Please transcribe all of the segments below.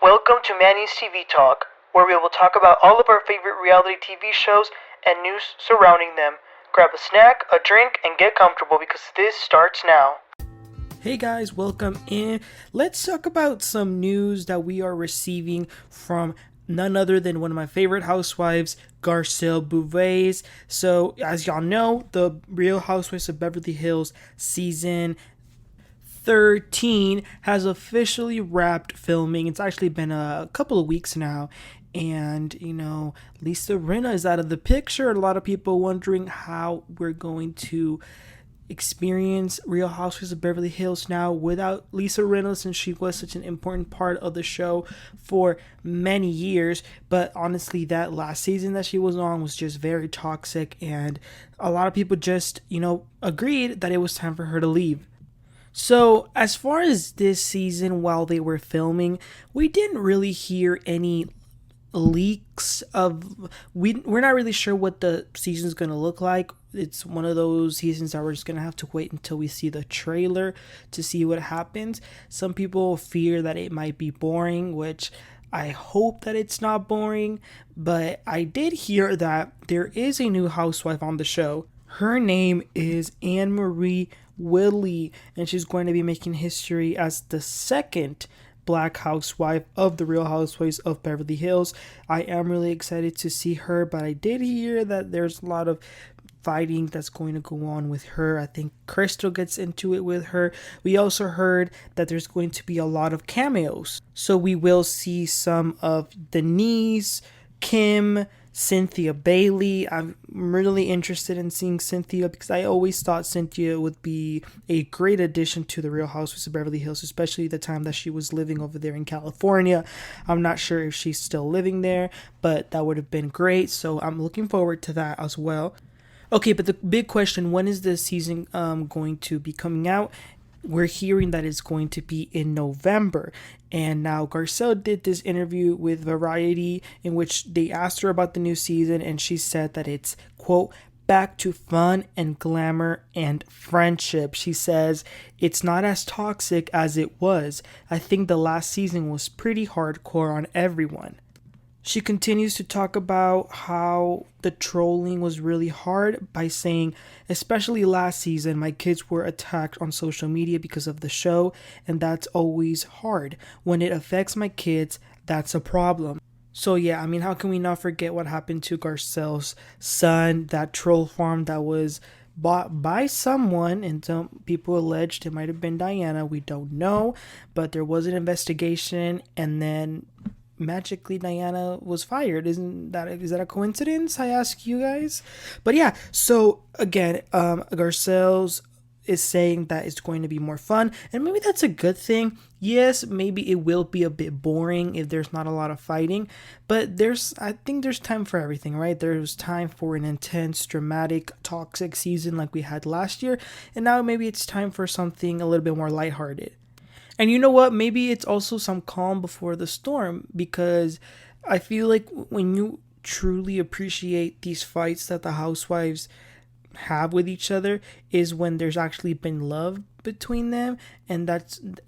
Welcome to Manny's TV Talk, where we will talk about all of our favorite reality TV shows and news surrounding them. Grab a snack, a drink, and get comfortable because this starts now. Hey guys, welcome in. Let's talk about some news that we are receiving from none other than one of my favorite housewives, Garcelle Beauvais. So, as y'all know, the Real Housewives of Beverly Hills season 13 has officially wrapped filming. It's actually been a couple of weeks now. And, Lisa Rinna is out of the picture. A lot of people wondering how we're going to experience Real Housewives of Beverly Hills now without Lisa Rinna, since she was such an important part of the show for many years. But honestly, that last season that she was on was just very toxic, and a lot of people just, agreed that it was time for her to leave. So, as far as this season, while they were filming, we didn't really hear any leaks of we're not really sure what the season's going to look like. It's one of those seasons that we're just going to have to wait until we see the trailer to see what happens. Some people fear that it might be boring, which I hope that it's not boring, but I did hear that there is a new housewife on the show. Her name is AnneMarie Wiley, and she's going to be making history as the second Black housewife of the Real Housewives of Beverly Hills. I am really excited to see her, but I did hear that there's a lot of fighting that's going to go on with her. I think Crystal gets into it with her. We also heard that there's going to be a lot of cameos. So we will see some of Denise, Kim, Cynthia Bailey. I'm really interested in seeing Cynthia because I always thought Cynthia would be a great addition to the Real Housewives of Beverly Hills, especially the time that she was living over there in California. I'm not sure if she's still living there, but that would have been great. So I'm looking forward to that as well. Okay, but the big question, when is the season going to be coming out? We're hearing that it's going to be in November. And now Garcelle did this interview with Variety in which they asked her about the new season, and she said that it's, quote, back to fun and glamour and friendship. She says it's not as toxic as it was. I think the last season was pretty hardcore on everyone. She continues to talk about how the trolling was really hard by saying, especially last season, my kids were attacked on social media because of the show, and that's always hard. When it affects my kids, that's a problem. So yeah, how can we not forget what happened to Garcelle's son, that troll farm that was bought by someone, and some people alleged it might have been Diana. We don't know, but there was an investigation, and then magically Diana was fired. Is that a coincidence, I ask you guys? But yeah, so again, Garcelle's is saying that it's going to be more fun, and maybe that's a good thing. Yes, maybe it will be a bit boring if there's not a lot of fighting, but I think there's time for everything, right? There's time for an intense, dramatic, toxic season like we had last year, and now maybe it's time for something a little bit more lighthearted. And you know what? Maybe it's also some calm before the storm, because I feel like when you truly appreciate these fights that the housewives have with each other is when there's actually been love between them, and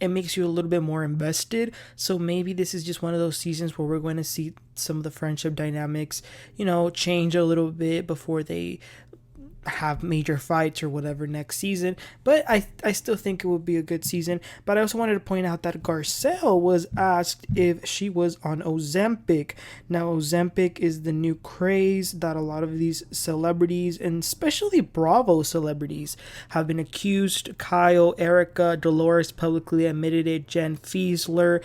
it makes you a little bit more invested. So maybe this is just one of those seasons where we're going to see some of the friendship dynamics, change a little bit before they have major fights or whatever next season. But I still think it would be a good season. But I also wanted to point out that Garcelle was asked if she was on Ozempic. Now, Ozempic is the new craze that a lot of these celebrities, and especially Bravo celebrities, have been accused. Kyle, Erika, Dolores publicly admitted it, Jen Fiesler.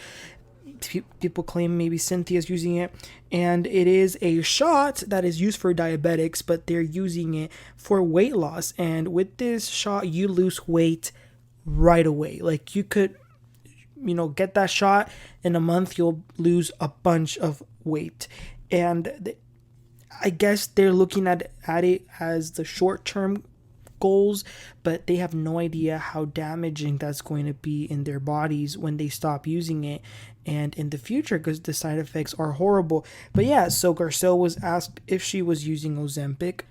People claim maybe Cynthia's using it, and it is a shot that is used for diabetics, but they're using it for weight loss. And with this shot, you lose weight right away. Like, you could get that shot in a month, you'll lose a bunch of weight. And I guess they're looking at it as the short-term goals, but they have no idea how damaging that's going to be in their bodies when they stop using it and in the future, because the side effects are horrible. But yeah, so Garcelle was asked if she was using Ozempic.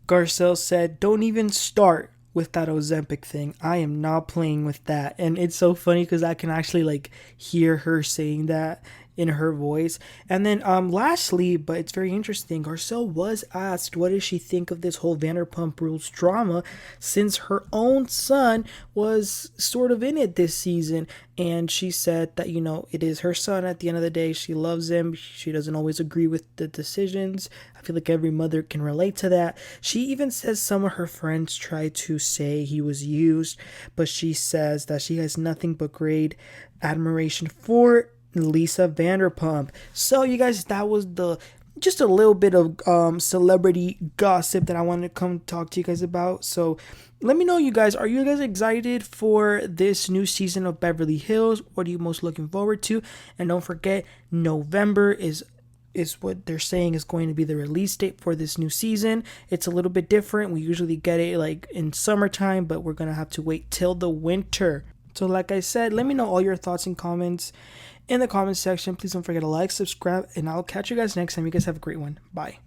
Garcelle said, "Don't even start with that Ozempic thing. I am not playing with that." And it's so funny because I can actually hear her saying that, in her voice. And then lastly, but it's very interesting, Garcelle was asked what does she think of this whole Vanderpump Rules drama, since her own son was sort of in it this season. And she said that, it is her son at the end of the day. She loves him. She doesn't always agree with the decisions. I feel like every mother can relate to that. She even says some of her friends tried to say he was used, but she says that she has nothing but great admiration for Lisa Vanderpump. So you guys, that was just a little bit of celebrity gossip that I wanted to come talk to you guys about. So let me know, you guys, are you guys excited for this new season of Beverly Hills? What are you most looking forward to? And don't forget, November is what they're saying is going to be the release date for this new season. It's a little bit different. We usually get it like in summertime, but we're gonna have to wait till the winter. So like I said, let me know all your thoughts and comments in the comments section. Please don't forget to like, subscribe, and I'll catch you guys next time. You guys have a great one. Bye.